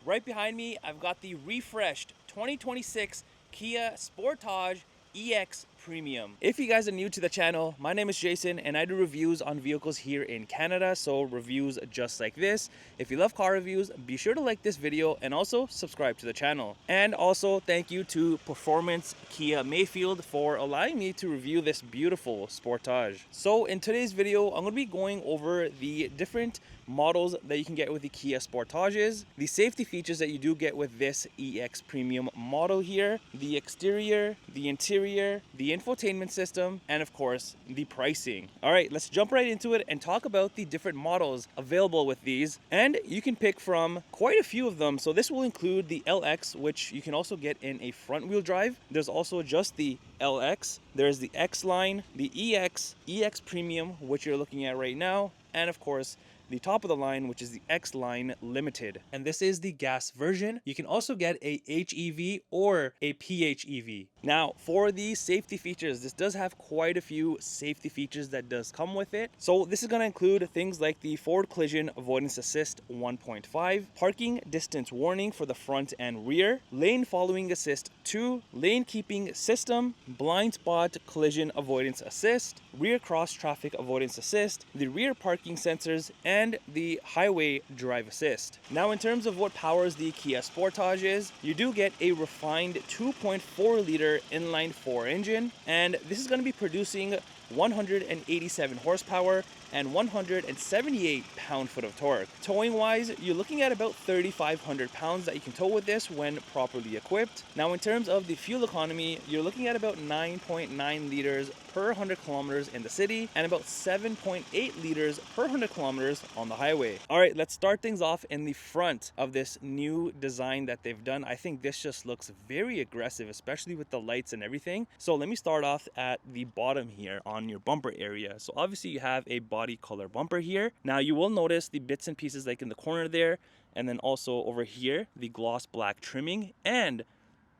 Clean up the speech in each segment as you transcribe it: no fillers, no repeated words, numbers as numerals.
Right behind me, I've got the refreshed 2026 Kia Sportage EX Premium. If you guys are new to the channel, my name is Jason and I do reviews on vehicles here in Canada, so reviews just like this. If you love car reviews, be sure to like this video and also subscribe to the channel. And also thank you to Performance Kia Mayfield for allowing me to review this beautiful Sportage. So in today's video, I'm going to be going over the different models that you can get with the Kia Sportages, the safety features that you do get with this EX Premium model here, the exterior, the interior, the infotainment system, and of course, the pricing. All right, let's jump right into it and talk about the different models available with these. And you can pick from quite a few of them. So this will include the LX, which you can also get in a front wheel drive. There's also just the LX. There's the X-Line, the EX Premium, which you're looking at right now, and of course, the top of the line, which is the X-Line Limited. And this is the gas version. You can also get a HEV or a PHEV. Now, for the safety features, this does have quite a few safety features that does come with it. So this is going to include things like the forward collision avoidance assist 1.5, parking distance warning for the front and rear, lane following assist 2, lane keeping system, blind spot collision avoidance assist, rear cross traffic avoidance assist, the rear parking sensors, and the highway drive assist. Now, in terms of what powers the Kia Sportage is, you do get a refined 2.4 liter inline 4 engine, and this is going to be producing 187 horsepower and 178 pound-foot of torque. Towing wise, you're looking at about 3,500 pounds that you can tow with this when properly equipped. Now, in terms of the fuel economy, you're looking at about 9.9 liters per 100 kilometers in the city and about 7.8 liters per 100 kilometers on the highway. All right, let's start things off in the front of this new design that they've done. I think this just looks very aggressive, especially with the lights and everything. So let me start off at the bottom here on your bumper area. So obviously you have a body color bumper here. Now you will notice the bits and pieces like in the corner there, and then also over here, the gloss black trimming, and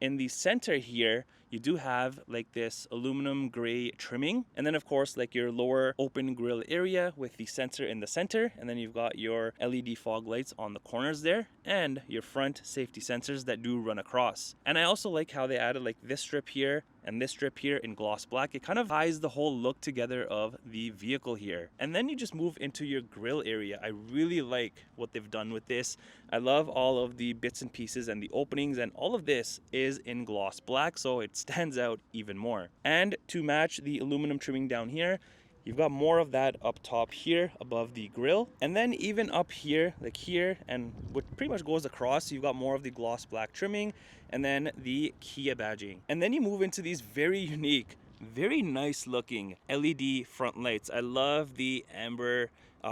in the center here, you do have like this aluminum gray trimming. And then of course, like your lower open grille area with the sensor in the center. And then you've got your LED fog lights on the corners there and your front safety sensors that do run across. And I also like how they added like this strip here and this strip here in gloss black. It kind of ties the whole look together of the vehicle here. And then you just move into your grille area. I really like what they've done with this. I love all of the bits and pieces and the openings, and all of this is in gloss black, so it stands out even more. And to match the aluminum trimming down here, you've got more of that up top here above the grille, and then even up here, like here, and what pretty much goes across, you've got more of the gloss black trimming and then the Kia badging. And then you move into these very unique, very nice looking LED front lights. I love the amber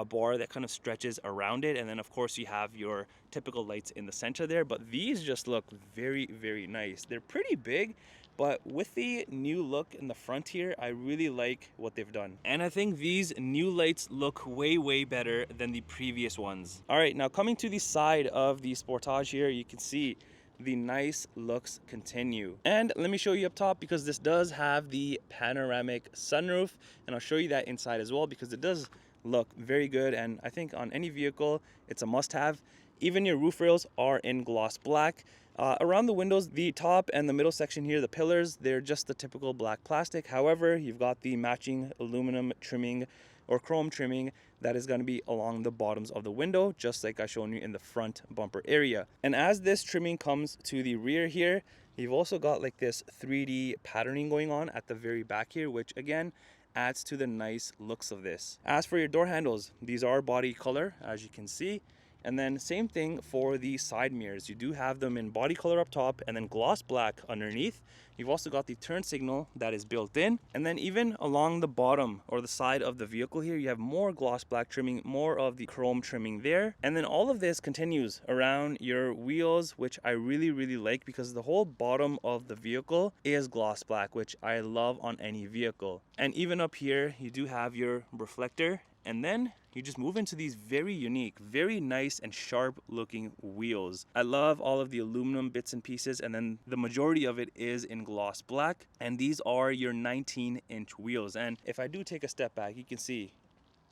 bar that kind of stretches around it, and then of course you have your typical lights in the center there, but these just look very, very nice. They're pretty big, but with the new look in the front here, I really like what they've done. And I think these new lights look way, way better than the previous ones. All right, now coming to the side of the Sportage here, you can see the nice looks continue. And let me show you up top, because this does have the panoramic sunroof, and I'll show you that inside as well, because it does look very good, and I think on any vehicle it's a must-have. Even your roof rails are in gloss black. Around the windows, the top and the middle section here, the pillars, they're just the typical black plastic. However, you've got the matching aluminum trimming or chrome trimming that is going to be along the bottoms of the window, just like I shown you in the front bumper area. And as this trimming comes to the rear here, you've also got like this 3D patterning going on at the very back here, which again adds to the nice looks of this. As for your door handles, these are body color, as you can see. And then same thing for the side mirrors. You do have them in body color up top and then gloss black underneath. You've also got the turn signal that is built in. And then even along the bottom or the side of the vehicle here, you have more gloss black trimming, more of the chrome trimming there. And then all of this continues around your wheels, which I really, really like, because the whole bottom of the vehicle is gloss black, which I love on any vehicle. And even up here, you do have your reflector. And then you just move into these very unique, very nice and sharp looking wheels. I love all of the aluminum bits and pieces, and then the majority of it is in gloss black. And these are your 19-inch wheels. And if I do take a step back, you can see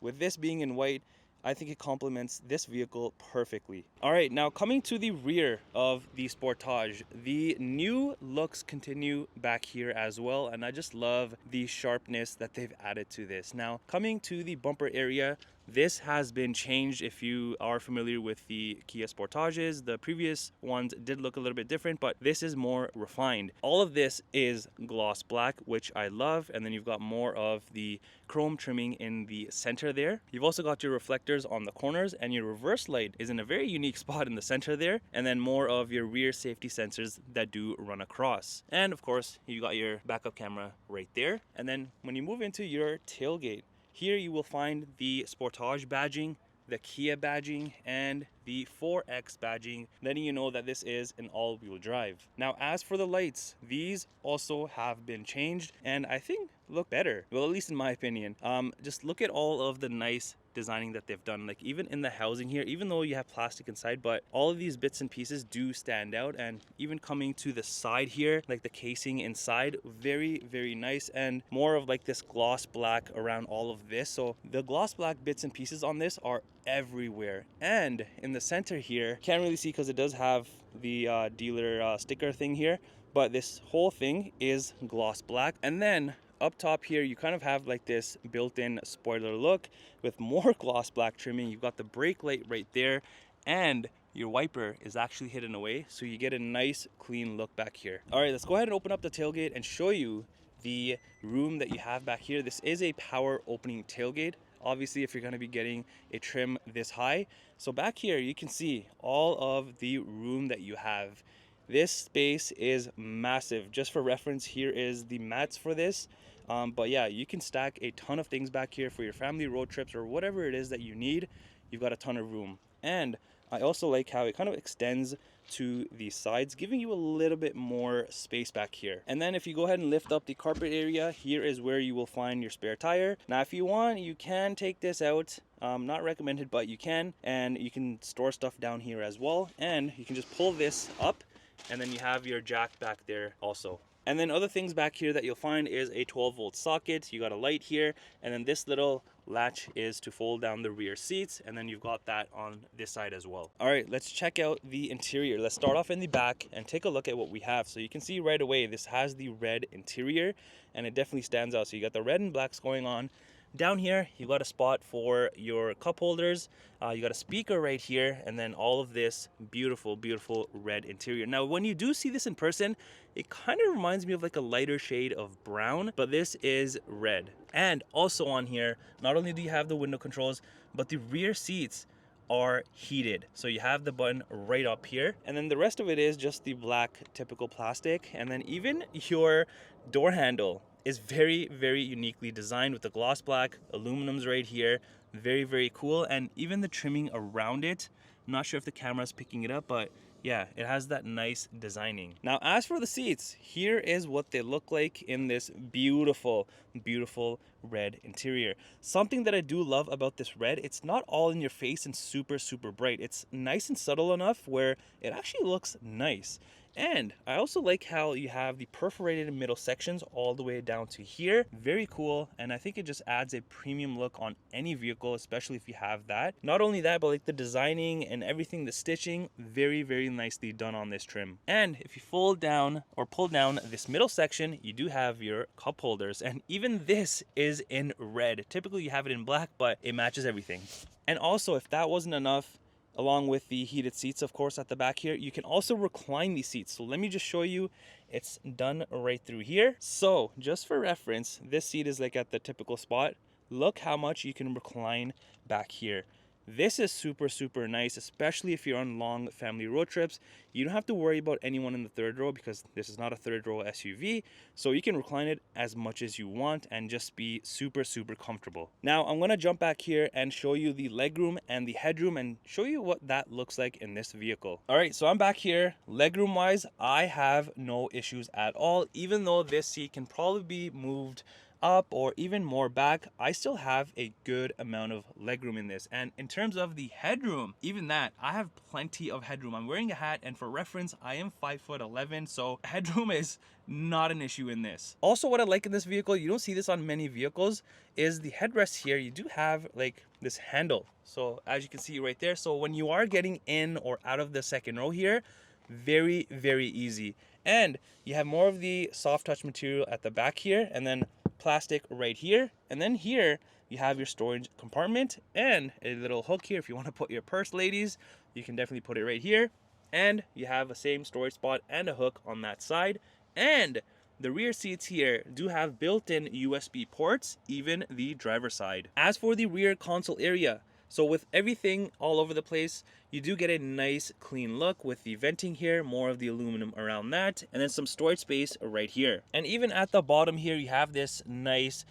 with this being in white, I think it complements this vehicle perfectly. All right, now coming to the rear of the Sportage, the new looks continue back here as well, and I just love the sharpness that they've added to this. Now, coming to the bumper area, this has been changed. If you are familiar with the Kia Sportages, the previous ones did look a little bit different, but this is more refined. All of this is gloss black, which I love, and then you've got more of the chrome trimming in the center there. You've also got your reflectors on the corners, and your reverse light is in a very unique spot in the center there, and then more of your rear safety sensors that do run across. And of course, you got your backup camera right there. And then when you move into your tailgate, here you will find the Sportage badging, the Kia badging, and the 4X badging, letting you know that this is an all-wheel drive. Now, as for the lights, these also have been changed, and I think look better. Well, at least in my opinion. Just look at all of the nice designing that they've done, like even in the housing here, even though you have plastic inside, but all of these bits and pieces do stand out. And even coming to the side here, like the casing inside, very, very nice, and more of like this gloss black around all of this. So the gloss black bits and pieces on this are everywhere. And in the center here, can't really see because it does have the dealer sticker thing here, but this whole thing is gloss black. And then up top here, you kind of have like this built-in spoiler look with more gloss black trimming. You've got the brake light right there, and your wiper is actually hidden away, so you get a nice clean look back here. All right, let's go ahead and open up the tailgate and show you the room that you have back here. This is a power opening tailgate, obviously, if you're going to be getting a trim this high. So back here, you can see all of the room that you have. This space is massive. Just for reference, here is the mats for this. But yeah, you can stack a ton of things back here for your family road trips or whatever it is that you need. You've got a ton of room. And I also like how it kind of extends to the sides, giving you a little bit more space back here. And then if you go ahead and lift up the carpet area, here is where you will find your spare tire. Now, if you want, you can take this out. Not recommended, but you can. And you can store stuff down here as well. And you can just pull this up, and then you have your jack back there also. And then other things back here that you'll find is a 12-volt socket. You got a light here, and then this little latch is to fold down the rear seats, and then you've got that on this side as well. All right, let's check out the interior. Let's start off in the back and take a look at what we have. So you can see right away, this has the red interior, and it definitely stands out. So you got the red and blacks going on. Down here, you got a spot for your cup holders. You got a speaker right here, and then all of this beautiful, beautiful red interior. Now, when you do see this in person, it kind of reminds me of like a lighter shade of brown, but this is red. And also on here, not only do you have the window controls, but the rear seats are heated. So you have the button right up here, and then the rest of it is just the black typical plastic. And then even your door handle is very, very uniquely designed with the gloss black aluminums right here. Very, very cool. And even the trimming around it, I'm not sure if the camera's picking it up, but yeah, it has that nice designing. Now, as for the seats, here is what they look like in this beautiful, beautiful red interior. Something that I do love about this red, it's not all in your face and super, super bright. It's nice and subtle enough where it actually looks nice. And I also like how you have the perforated middle sections all the way down to here. Very cool. And I think it just adds a premium look on any vehicle, especially if you have that. Not only that, but like the designing and everything, the stitching, very, very nicely done on this trim. And if you fold down or pull down this middle section, you do have your cup holders. And even this is in red. Typically you have it in black, but it matches everything. And also, if that wasn't enough, along with the heated seats, of course, at the back here, you can also recline these seats. So let me just show you, it's done right through here. So just for reference, this seat is like at the typical spot. Look how much you can recline back here. This is super, super nice, especially if you're on long family road trips. You don't have to worry about anyone in the third row because this is not a third row SUV. So you can recline it as much as you want and just be super, super comfortable. Now, I'm going to jump back here and show you the legroom and the headroom and show you what that looks like in this vehicle. All right, so I'm back here. Legroom wise, I have no issues at all, even though this seat can probably be moved up or even more back, I still have a good amount of legroom in this. And in terms of the headroom, even that, I have plenty of headroom. I'm wearing a hat, and for reference, I am 5'11", so headroom is not an issue in this. Also, what I like in this vehicle, you don't see this on many vehicles, is the headrest here. You do have like this handle, so as you can see right there, so when you are getting in or out of the second row here, very, very easy. And you have more of the soft touch material at the back here, and then plastic right here, and then here you have your storage compartment and a little hook here if you want to put your purse, ladies. You can definitely put it right here, and you have the same storage spot and a hook on that side. And the rear seats here do have built-in USB ports, even the driver's side. As for the rear console area, so with everything all over the place, you do get a nice clean look with the venting here, more of the aluminum around that, and then some storage space right here. And even at the bottom here, you have this nice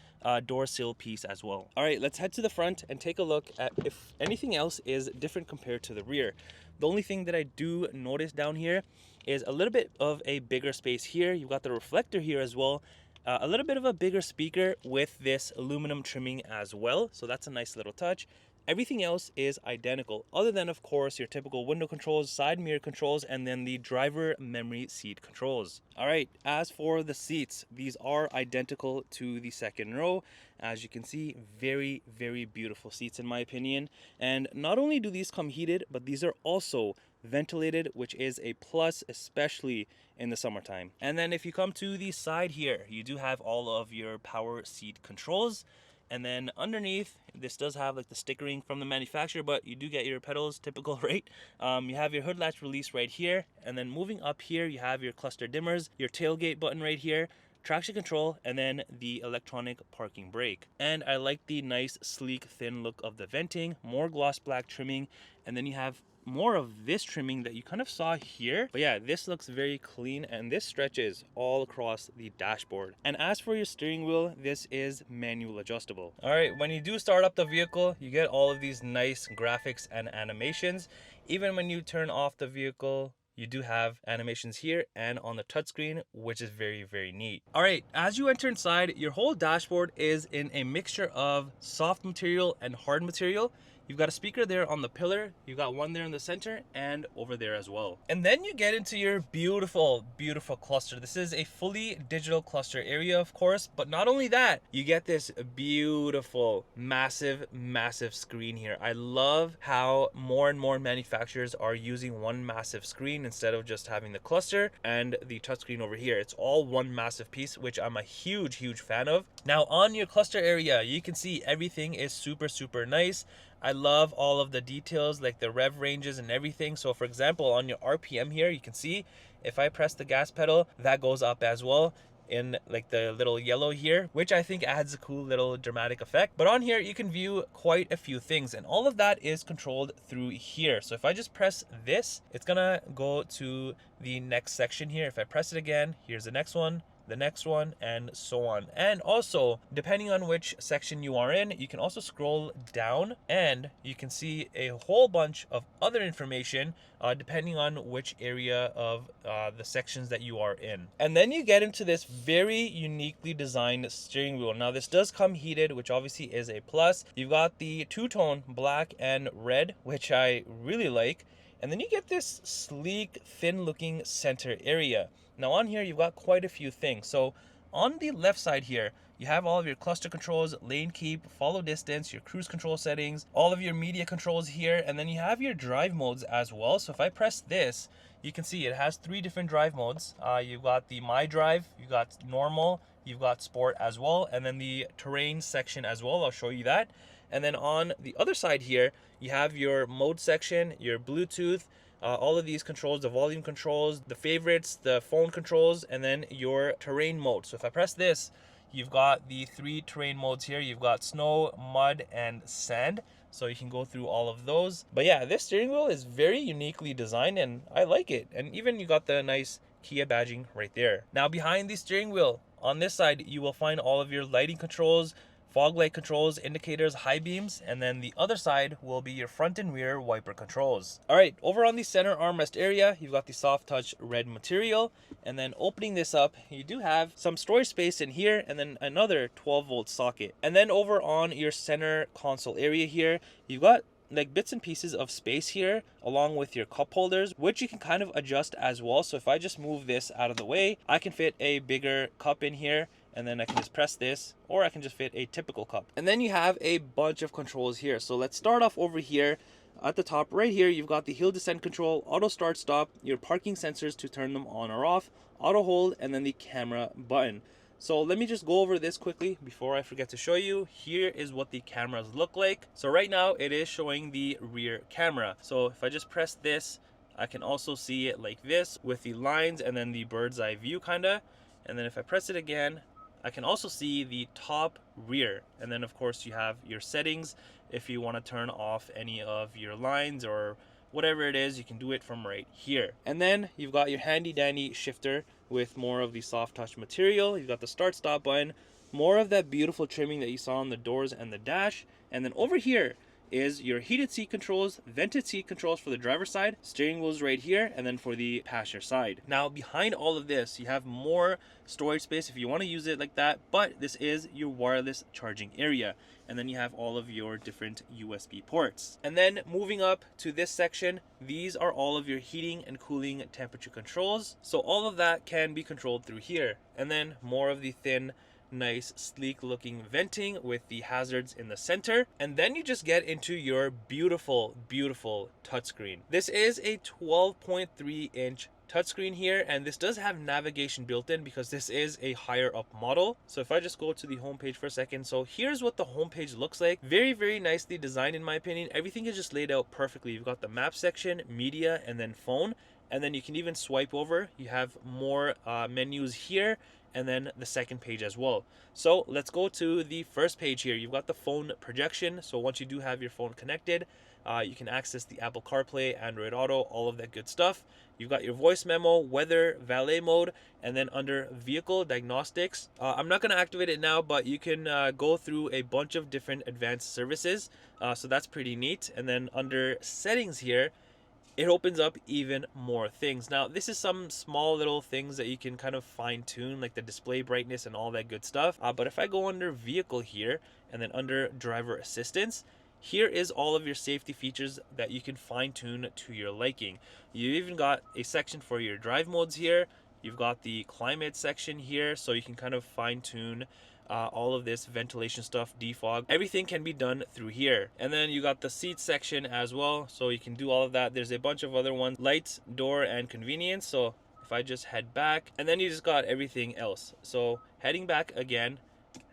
door sill piece as well. All right, let's head to the front and take a look at if anything else is different compared to the rear. The only thing that I do notice down here is a little bit of a bigger space here. You've got the reflector here as well. A little bit of a bigger speaker with this aluminum trimming as well. So that's a nice little touch. Everything else is identical, other than, of course, your typical window controls, side mirror controls, and then the driver memory seat controls. All right, as for the seats, these are identical to the second row. As you can see, very, very beautiful seats in my opinion. And not only do these come heated, but these are also ventilated, which is a plus, especially in the summertime. And then if you come to the side here, you do have all of your power seat controls. And then underneath, this does have like the stickering from the manufacturer, but you do get your pedals, typical, right? You have your hood latch release right here. And then moving up here, you have your cluster dimmers, your tailgate button right here, traction control, and then the electronic parking brake. And I like the nice, sleek, thin look of the venting, more gloss black trimming, and then you have more of this trimming that you kind of saw here. But yeah, this looks very clean, and this stretches all across the dashboard. And as for your steering wheel, this is manual adjustable. All right, when you do start up the vehicle, you get all of these nice graphics and animations. Even when you turn off the vehicle, you do have animations here and on the touchscreen, which is very, very neat. All right, as you enter inside, your whole dashboard is in a mixture of soft material and hard material. You've got a speaker there on the pillar, you've got one there in the center and over there as well. And then you get into your beautiful, beautiful cluster. This is a fully digital cluster area, of course, but not only that, you get this beautiful, massive, massive screen here. I love how more and more manufacturers are using one massive screen instead of just having the cluster and the touchscreen over here. It's all one massive piece, which I'm a huge, huge fan of. Now on your cluster area, you can see everything is super, super nice. I love all of the details like the rev ranges and everything. So for example, on your RPM here, you can see if I press the gas pedal, that goes up as well in like the little yellow here, which I think adds a cool little dramatic effect. But on here, you can view quite a few things, and all of that is controlled through here. So if I just press this, it's gonna go to the next section here. If I press it again, here's the next one, the next one, and so on. And also, depending on which section you are in, you can also scroll down and you can see a whole bunch of other information depending on which area of the sections that you are in. And then you get into this very uniquely designed steering wheel. Now this does come heated, which obviously is a plus. You've got the two-tone black and red, which I really like. And then you get this sleek, thin-looking center area. Now on here, you've got quite a few things. So on the left side here, you have all of your cluster controls, lane keep, follow distance, your cruise control settings, all of your media controls here, and then you have your drive modes as well. So if I press this, you can see it has 3 different drive modes. You've got the My Drive, you've got normal, you've got sport as well, and then the terrain section as well. I'll show you that. And then on the other side here, you have your mode section, your Bluetooth, all of these controls, the volume controls, the favorites, the phone controls, and then your terrain mode. So if I press this, you've got the 3 terrain modes here. You've got snow, mud, and sand. So you can go through all of those. But yeah, this steering wheel is very uniquely designed and I like it. And even you got the nice Kia badging right there. Now behind the steering wheel, on this side, you will find all of your lighting controls, fog light controls, indicators, high beams, and then the other side will be your front and rear wiper controls. All right, over on the center armrest area, you've got the soft touch red material, and then opening this up, you do have some storage space in here, and then another 12-volt socket. And then over on your center console area here, you've got like bits and pieces of space here along with your cup holders, which you can kind of adjust as well. So if I just move this out of the way, I can fit a bigger cup in here, and then I can just press this, or I can just fit a typical cup. And then you have a bunch of controls here. So let's start off over here at the top right here. You've got the hill descent control, auto start stop, your parking sensors to turn them on or off, auto hold, and then the camera button. So let me just go over this quickly before I forget to show you. Here is what the cameras look like. So right now it is showing the rear camera. So if I just press this, I can also see it like this with the lines and then the bird's eye view kinda. And then if I press it again, I can also see the top rear. And then of course you have your settings. If you want to turn off any of your lines or whatever it is, you can do it from right here. And then you've got your handy dandy shifter with more of the soft touch material. You've got the start stop button, more of that beautiful trimming that you saw on the doors and the dash. And then over here is your heated seat controls, vented seat controls for the driver's side, steering wheels right here, and then for the passenger side. Now behind all of this, you have more storage space if you want to use it like that, but this is your wireless charging area. And then you have all of your different USB ports. And then moving up to this section, these are all of your heating and cooling temperature controls. So all of that can be controlled through here. And then more of the thin, nice, sleek looking venting with the hazards in the center. And then you just get into your beautiful, beautiful touchscreen. This is a 12.3 inch touchscreen here, and this does have navigation built in because this is a higher up model. So if I just go to the home page for a second, so here's what the home page looks like. Very, very nicely designed in my opinion. Everything is just laid out perfectly. You've got the map section, media, and then phone, and then you can even swipe over. You have more menus here, and then the second page as well. So let's go to the first page here. You've got the phone projection. So once you do have your phone connected, you can access the Apple CarPlay, Android Auto, all of that good stuff. You've got your voice memo, weather, valet mode, and then under vehicle diagnostics, I'm not going to activate it now, but you can go through a bunch of different advanced services. So that's pretty neat. And then under settings here, it opens up even more things. Now, this is some small little things that you can kind of fine tune, like the display brightness and all that good stuff. But if I go under vehicle here and then under driver assistance, here is all of your safety features that you can fine tune to your liking. You even got a section for your drive modes here. You've got the climate section here, so you can kind of fine tune all of this ventilation stuff, defog. Everything can be done through here. And then you got the seat section as well, so you can do all of that. There's a bunch of other ones, lights, door, and convenience. So if I just head back, and then you just got everything else. So heading back again,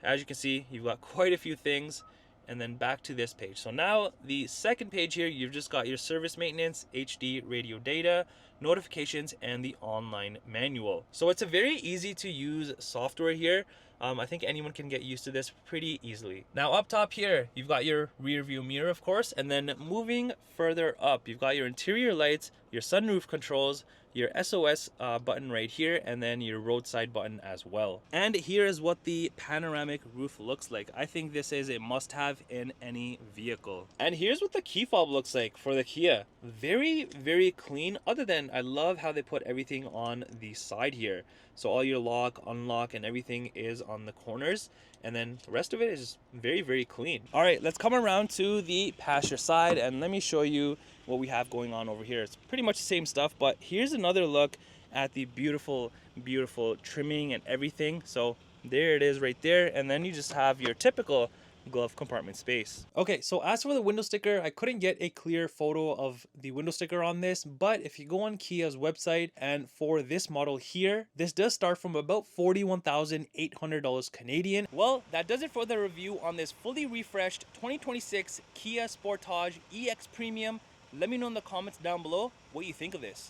as you can see, you've got quite a few things. And then back to this page. So now the second page here, you've just got your service maintenance, HD radio data, notifications, and the online manual. So it's a very easy to use software here. I think anyone can get used to this pretty easily. Now up top here, you've got your rear view mirror, of course, and then moving further up, you've got your interior lights, your sunroof controls, your SOS button right here, and then your roadside button as well. And here is what the panoramic roof looks like. I think this is a must-have in any vehicle. And here's what the key fob looks like for the Kia. Very, very clean, other than I love how they put everything on the side here. So all your lock, unlock, and everything is on the corners. And then the rest of it is very, very clean. All right, let's come around to the passenger side and let me show you what we have going on over here. It's pretty much the same stuff, but here's another look at the beautiful, beautiful trimming and everything. So there it is right there. And then you just have your typical glove compartment space. Okay, so as for the window sticker, I couldn't get a clear photo of the window sticker on this, but if you go on Kia's website, and for this model here, this does start from about $41,800 Canadian. Well, that does it for the review on this fully refreshed 2026 Kia Sportage EX Premium. Let me know in the comments down below what you think of this.